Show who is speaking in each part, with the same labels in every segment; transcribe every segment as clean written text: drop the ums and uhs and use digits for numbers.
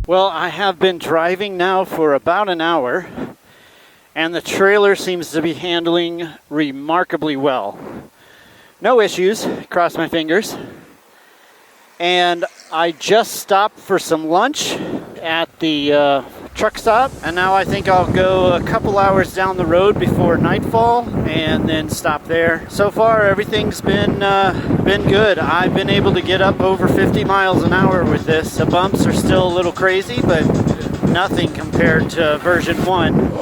Speaker 1: Well, I have been driving now for about an hour, and the trailer seems to be handling remarkably well. No issues, cross my fingers. And I just stopped for some lunch at the truck stop, and now I think I'll go a couple hours down the road before nightfall and then stop there. So far everything's been good. I've been able to get up over 50 miles an hour with this. The bumps are still a little crazy, but nothing compared to version 1.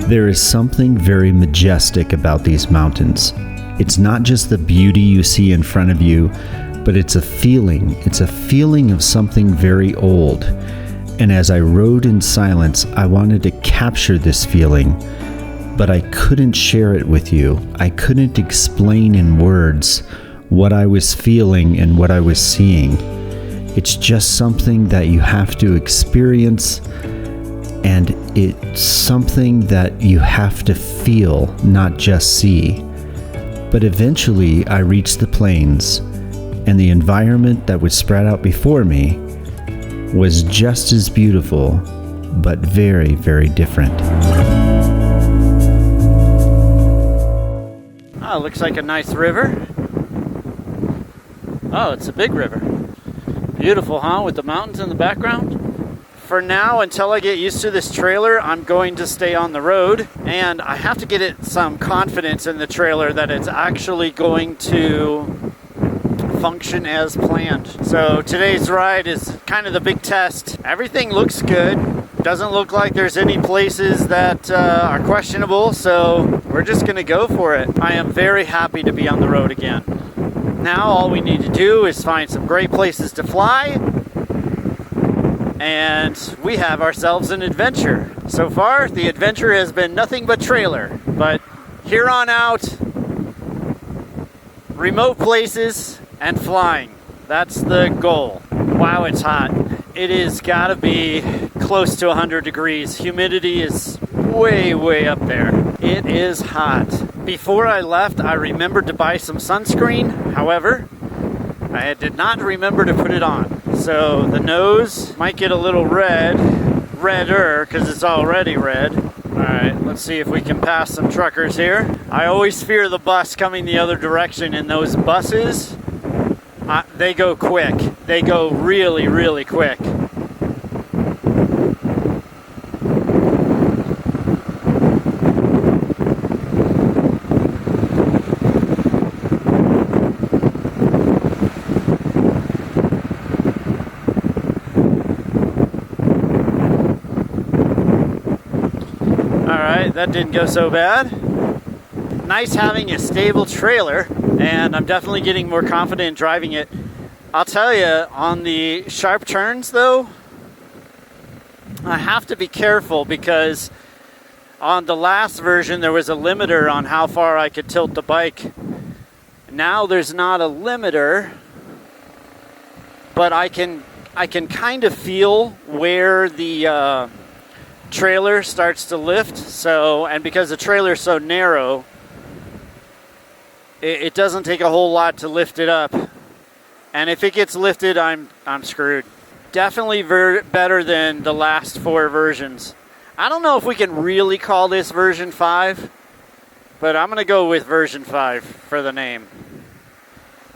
Speaker 2: There is something very majestic about these mountains. It's not just the beauty you see in front of you, but it's a feeling. It's a feeling of something very old. And as I rode in silence, I wanted to capture this feeling, but I couldn't share it with you. I couldn't explain in words what I was feeling and what I was seeing. It's just something that you have to experience, and it's something that you have to feel, not just see. But eventually I reached the plains, and the environment that was spread out before me was just as beautiful, but very, very different.
Speaker 1: Oh, looks like a nice river. Oh, it's a big river. Beautiful, huh? With the mountains in the background. For now, until I get used to this trailer, I'm going to stay on the road, and I have to get it some confidence in the trailer that it's actually going to function as planned. So today's ride is kind of the big test. Everything looks good. Doesn't look like there's any places that are questionable, so we're just going to go for it. I am very happy to be on the road again. Now all we need to do is find some great places to fly, and we have ourselves an adventure. So far, the adventure has been nothing but trailer, but here on out, remote places and flying. That's the goal. Wow, it's hot. It is gotta be close to 100 degrees. Humidity is way, way up there. It is hot. Before I left, I remembered to buy some sunscreen. However, I did not remember to put it on. So the nose might get a little redder, because it's already red. Alright, let's see if we can pass some truckers here. I always fear the bus coming the other direction, and those buses, they go quick. They go really, really quick. That didn't go so bad. Nice having a stable trailer, and I'm definitely getting more confident in driving it. I'll tell you, on the sharp turns though, I have to be careful, because on the last version there was a limiter on how far I could tilt the bike. Now there's not a limiter, but I can kind of feel where the trailer starts to lift. So, and because the trailer is so narrow, it doesn't take a whole lot to lift it up, and if it gets lifted, I'm screwed. Definitely better than the last 4 versions. I don't know if we can really call this version 5, but I'm gonna go with version 5 for the name,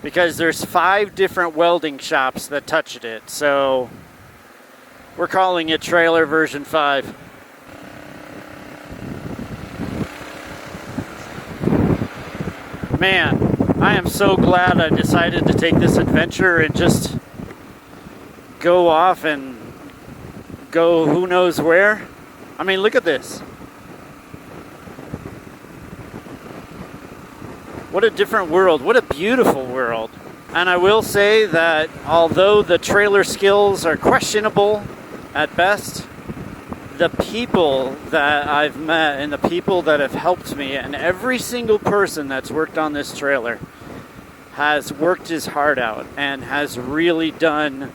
Speaker 1: because there's 5 different welding shops that touched it, so we're calling it trailer version 5. man, I am so glad I decided to take this adventure and just go off and go who knows where. I mean, look at this. What a different world. What a beautiful world. And I will say that although the trailer skills are questionable at best, the people that I've met and the people that have helped me, and every single person that's worked on this trailer has worked his heart out and has really done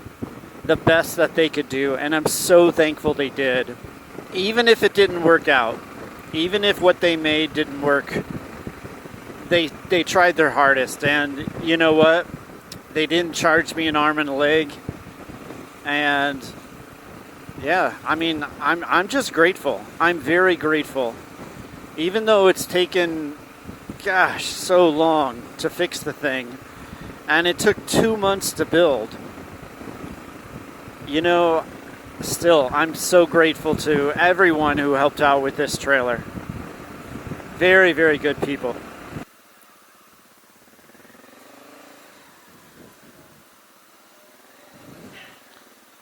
Speaker 1: the best that they could do. And I'm so thankful they did. Even if it didn't work out, even if what they made didn't work, they tried their hardest. And you know what? They didn't charge me an arm and a leg. And yeah, I mean, I'm just grateful. I'm very grateful. Even though it's taken, gosh, so long to fix the thing, and it took 2 months to build, you know, still, I'm so grateful to everyone who helped out with this trailer. Very, very good people.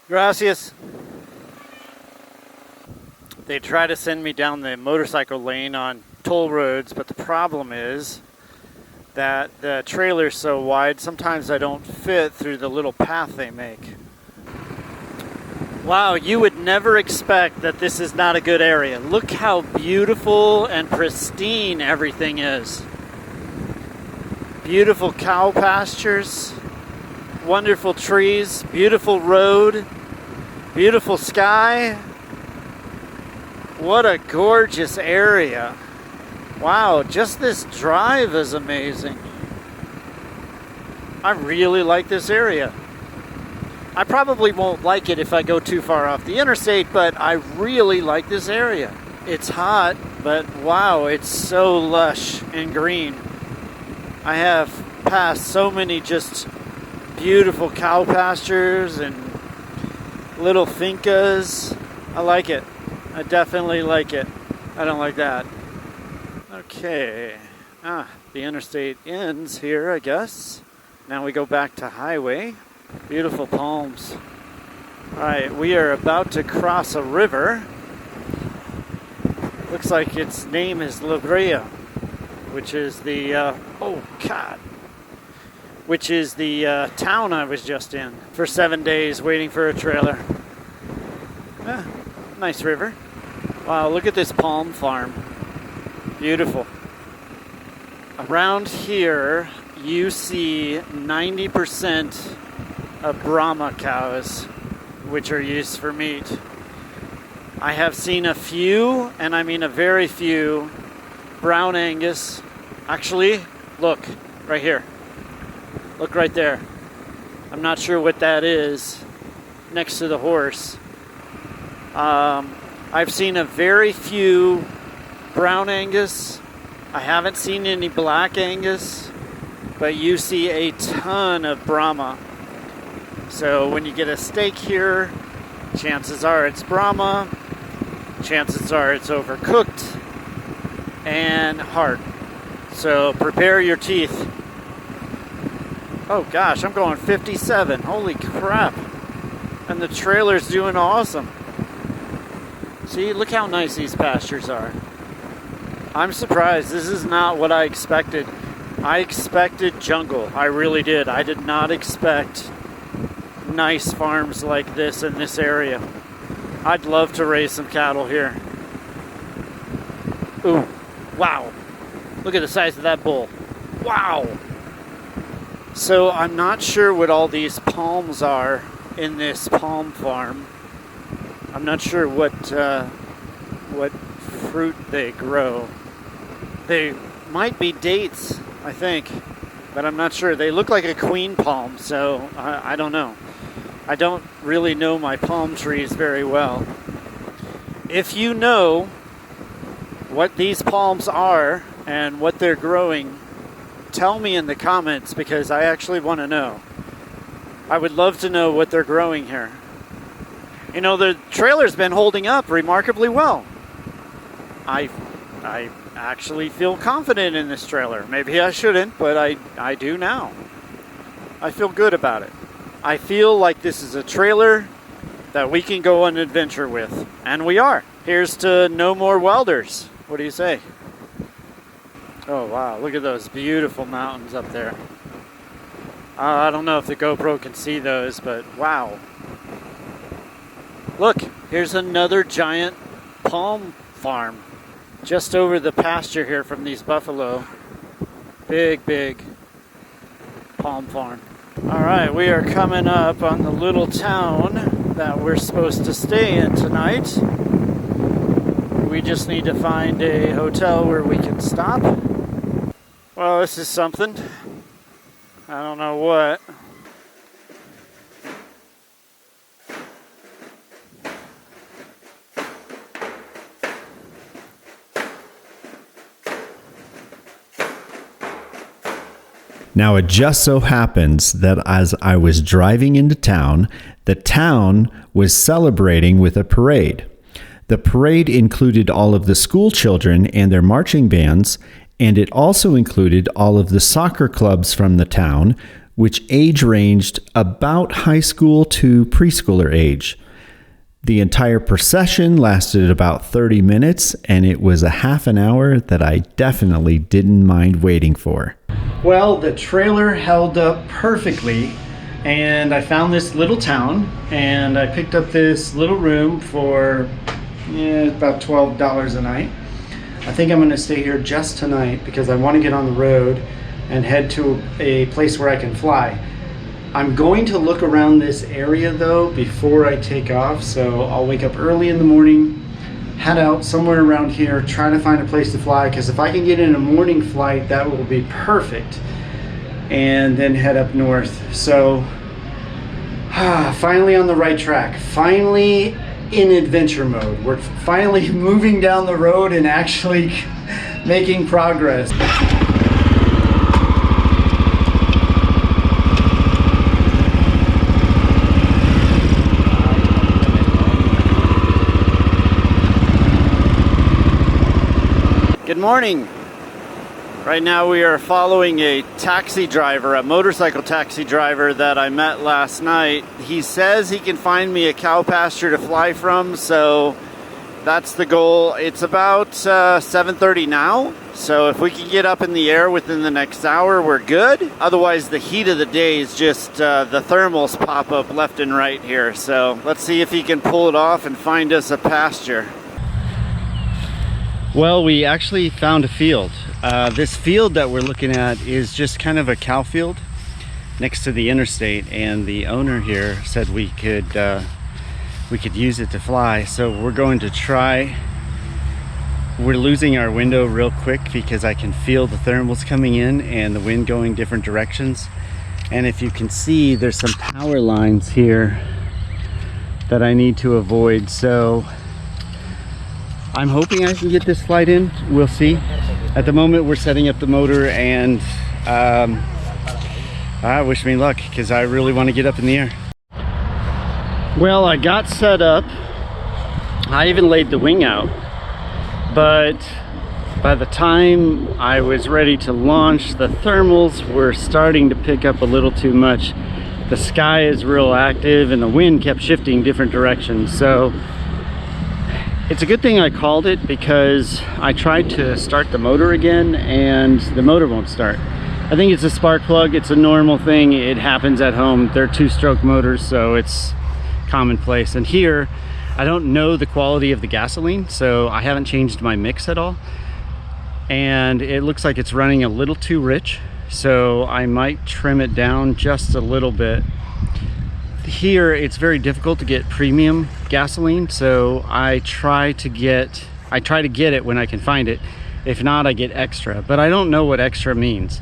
Speaker 1: Gracias. They try to send me down the motorcycle lane on toll roads, but the problem is that the trailer's so wide, sometimes I don't fit through the little path they make. Wow, you would never expect that this is not a good area. Look how beautiful and pristine everything is. Beautiful cow pastures, wonderful trees, beautiful road, beautiful sky. What a gorgeous area. Wow, just this drive is amazing. I really like this area. I probably won't like it if I go too far off the interstate, but I really like this area. It's hot, but wow, it's so lush and green. I have passed so many just beautiful cow pastures and little fincas. I like it. I definitely like it. I don't like that. Okay. The interstate ends here, I guess. Now we go back to highway. Beautiful palms. Alright, we are about to cross a river. Looks like its name is La Brea, which is the, which is the town I was just in for 7 days waiting for a trailer. Nice river. Wow, look at this palm farm. Beautiful. Around here, you see 90% of Brahma cows, which are used for meat. I have seen a few, and I mean a very few, brown Angus. Actually, look, right here. Look right there. I'm not sure what that is next to the horse. I've seen a very few brown Angus. I haven't seen any black Angus, but you see a ton of Brahma. So when you get a steak here, chances are it's Brahma, chances are it's overcooked and hard. So prepare your teeth. Oh gosh, I'm going 57. Holy crap. And the trailer's doing awesome. See, look how nice these pastures are. I'm surprised. This is not what I expected. I expected jungle. I really did. I did not expect nice farms like this in this area. I'd love to raise some cattle here. Ooh, wow. Look at the size of that bull. Wow. So I'm not sure what all these palms are in this palm farm. I'm not sure what fruit they grow. They might be dates, I think, but I'm not sure. They look like a queen palm, so I don't know. I don't really know my palm trees very well. If you know what these palms are and what they're growing, tell me in the comments, because I actually want to know. I would love to know what they're growing here. You know, the trailer's been holding up remarkably well. I actually feel confident in this trailer. Maybe I shouldn't, but I do now. I feel good about it. I feel like this is a trailer that we can go on an adventure with, and we are. Here's to no more welders. What do you say? Oh wow, look at those beautiful mountains up there. I don't know if the GoPro can see those, but wow. Look, here's another giant palm farm just over the pasture here from these buffalo. Big palm farm. All right, we are coming up on the little town that we're supposed to stay in tonight. We just need to find a hotel where we can stop. Well, this is something. I don't know what.
Speaker 2: Now, it just so happens that as I was driving into town, the town was celebrating with a parade. The parade included all of the school children and their marching bands, and it also included all of the soccer clubs from the town, which age ranged about high school to preschooler age. The entire procession lasted about 30 minutes, and it was a half an hour that I definitely didn't mind waiting for. Well, the trailer held up perfectly, and I found this little town, and I picked up this little room for about $12 a night. I think I'm going to stay here just tonight because I want to get on the road and head to a place where I can fly. I'm going to look around this area though before I take off, so I'll wake up early in the morning, head out somewhere around here, try to find a place to fly, because if I can get in a morning flight, that will be perfect, and then head up north. So finally on the right track, finally in adventure mode. We're finally moving down the road and actually making progress.
Speaker 1: Good morning. Right now we are following a taxi driver, a motorcycle taxi driver that I met last night. He says he can find me a cow pasture to fly from, so that's the goal. It's about 7:30 now, so if we can get up in the air within the next hour, we're good. Otherwise, the heat of the day is just the thermals pop up left and right here. So let's see if he can pull it off and find us a pasture. Well, we actually found a field. This field that we're looking at is just kind of a cow field next to the interstate, and the owner here said we could use it to fly. So we're going to try. We're losing our window real quick because I can feel the thermals coming in and the wind going different directions. And if you can see, there's some power lines here that I need to avoid. So I'm hoping I can get this flight in. We'll see. At the moment, we're setting up the motor, and wish me luck because I really want to get up in the air. Well, I got set up. I even laid the wing out, but by the time I was ready to launch, the thermals were starting to pick up a little too much. The sky is real active and the wind kept shifting different directions. So it's a good thing I called it, because I tried to start the motor again and the motor won't start. I think it's a spark plug. It's a normal thing. It happens at home. They're two-stroke motors, so it's commonplace. And here, I don't know the quality of the gasoline, so I haven't changed my mix at all. And it looks like it's running a little too rich, so I might trim it down just a little bit. Here it's very difficult to get premium gasoline, so I try to get it when I can find it. If not, I get extra, but I don't know what extra means.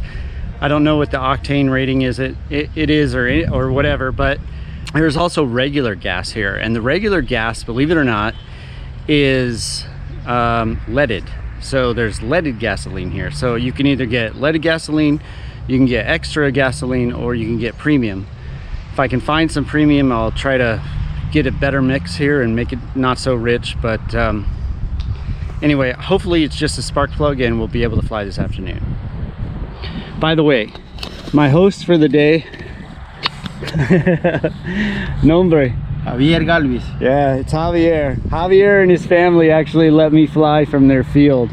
Speaker 1: I don't know what the octane rating is it is or whatever, but there's also regular gas here, and the regular gas, believe it or not, is leaded. So there's leaded gasoline here, so you can either get leaded gasoline, you can get extra gasoline, or you can get premium. If I can find some premium, I'll try to get a better mix here and make it not so rich, but Anyway, hopefully it's just a spark plug and we'll be able to fly this afternoon. By the way, my host for the day, nombre.
Speaker 3: Javier Galvis.
Speaker 1: Yeah, it's Javier. Javier and his family actually let me fly from their field.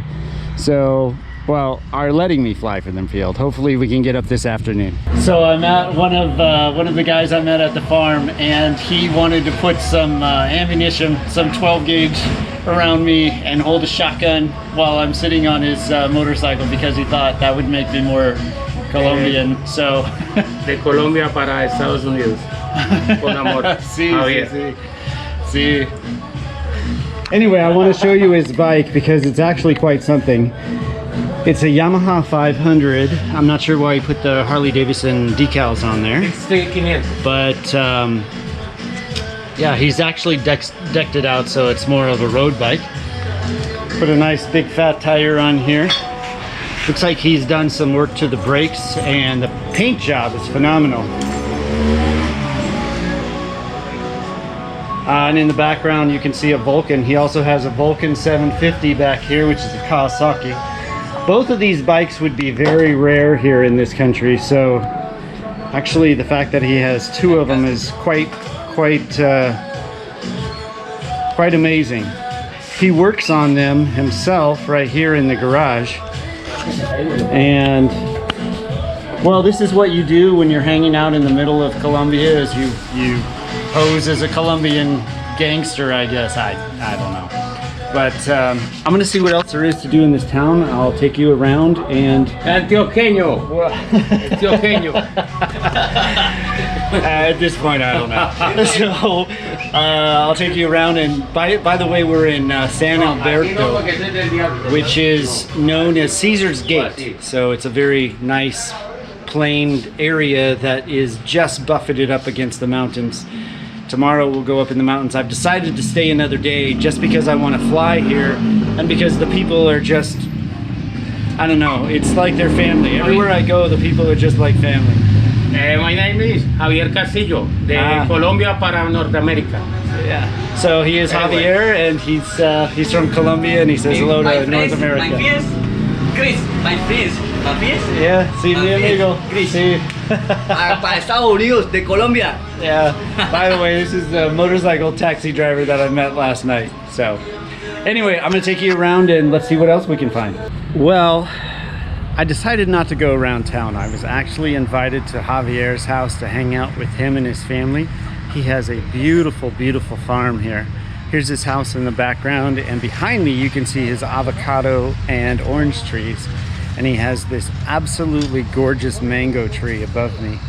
Speaker 1: So, well, are letting me fly from their field. Hopefully we can get up this afternoon. So I'm at one of the guys I met at the farm, and he wanted to put some ammunition, some 12 gauge around me and hold a shotgun while I'm sitting on his motorcycle, because he thought that would make me more Colombian. So
Speaker 3: De Colombia para Estados Unidos. Con amor.
Speaker 1: Sí, sí, sí. Anyway, I want to show you his bike because it's actually quite something. It's a Yamaha 500. I'm not sure why he put the Harley Davidson decals on there. But yeah, he's actually decked it out so it's more of a road bike. Put a nice big fat tire on here. Looks like he's done some work to the brakes, and the paint job is phenomenal. And in the background you can see a Vulcan. He also has a Vulcan 750 back here, which is a Kawasaki. Both of these bikes would be very rare here in this country, so actually the fact that he has two of them is quite amazing. He works on them himself right here in the garage. And well, this is what you do when you're hanging out in the middle of Colombia, is you pose as a Colombian gangster, I guess. I don't know. But I'm gonna see what else there is to do in this town. I'll take you around and...
Speaker 3: Antioqueño. Antioqueño.
Speaker 1: At this point, I don't know. So I'll take you around, and by the way, we're in San Alberto, which is known as Caesar's Gate. So it's a very nice planed area that is just buffeted up against the mountains. Tomorrow we'll go up in the mountains. I've decided to stay another day just because I want to fly here, and because the people are just, I don't know, it's like their family. Everywhere I go, the people are just like family.
Speaker 3: My name is Javier Castillo, de Colombia para Norteamérica.
Speaker 1: Yeah. So he is Javier, and he's from Colombia, and he says hello to North America.
Speaker 4: My friends, Chris, my friends.
Speaker 1: Yeah, sí, mi amigo.
Speaker 4: Chris.
Speaker 1: Sí.
Speaker 4: Para Estados Unidos, de Colombia.
Speaker 1: Yeah. By the way, this is the motorcycle taxi driver that I met last night. So, anyway, I'm gonna take you around and let's see what else we can find. Well, I decided not to go around town. I was actually invited to Javier's house to hang out with him and his family. He has a beautiful, beautiful farm here. Here's his house in the background, and behind me you can see his avocado and orange trees. And he has this absolutely gorgeous mango tree above me.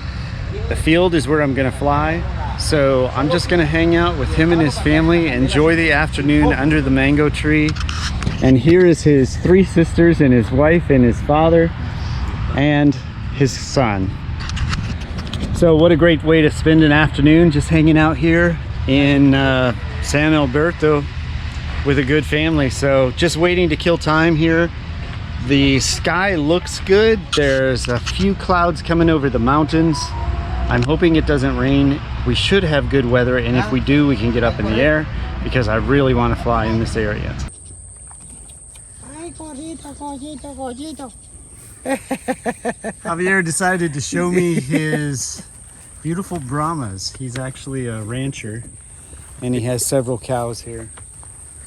Speaker 1: The field is where I'm gonna fly, so I'm just gonna hang out with him and his family, enjoy the afternoon under the mango tree. And here is his 3 sisters and his wife and his father and his son. So what a great way to spend an afternoon, just hanging out here in San Alberto with a good family. So just waiting to kill time here. The sky looks good. There's a few clouds coming over the mountains. I'm hoping it doesn't rain. We should have good weather, and if we do, we can get up in the air, because I really want to fly in this area. Javier decided to show me his beautiful Brahmas. He's actually a rancher, and he has several cows here.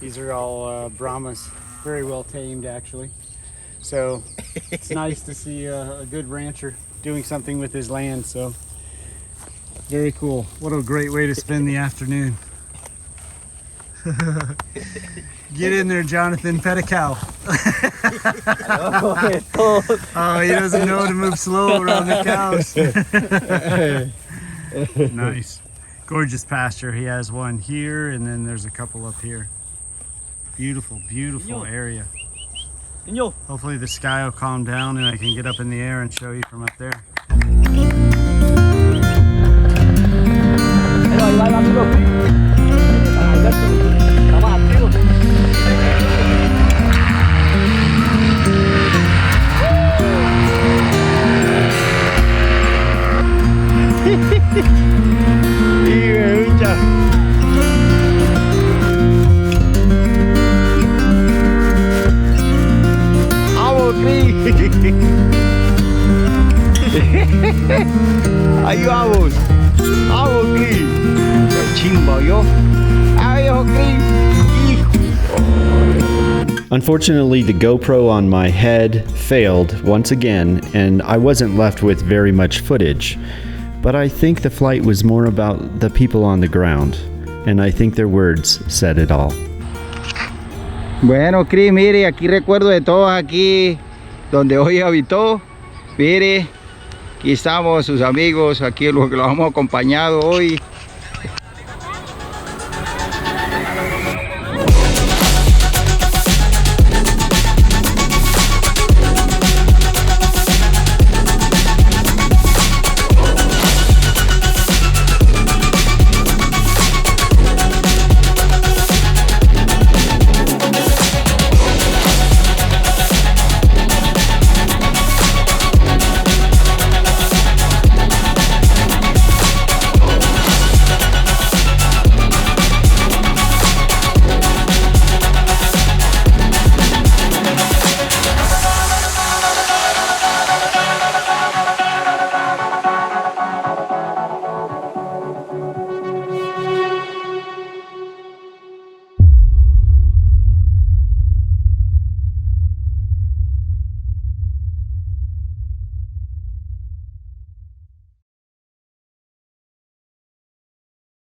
Speaker 1: These are all Brahmas, very well tamed actually. So it's nice to see a good rancher doing something with his land. So very cool. What a great way to spend the afternoon. Get in there, Jonathan, pet a cow. Oh, he doesn't know to move slow around the cows. Nice. Gorgeous pasture. He has one here, and then there's a couple up here. Beautiful, beautiful area. Hopefully the sky will calm down and I can get up in the air and show you from up there.
Speaker 5: Ahí vamos. Vamos, Chris. Qué chimba, yo. Ay, oh, Chris.
Speaker 2: Unfortunately, the GoPro on my head failed once again, and I wasn't left with very much footage. But I think the flight was more about the people on the ground, and I think their words said it all.
Speaker 5: Bueno, Chris, mire, aquí recuerdo de todos aquí donde hoy habitó. Mire, aquí estamos sus amigos, aquí los que los hemos acompañado hoy.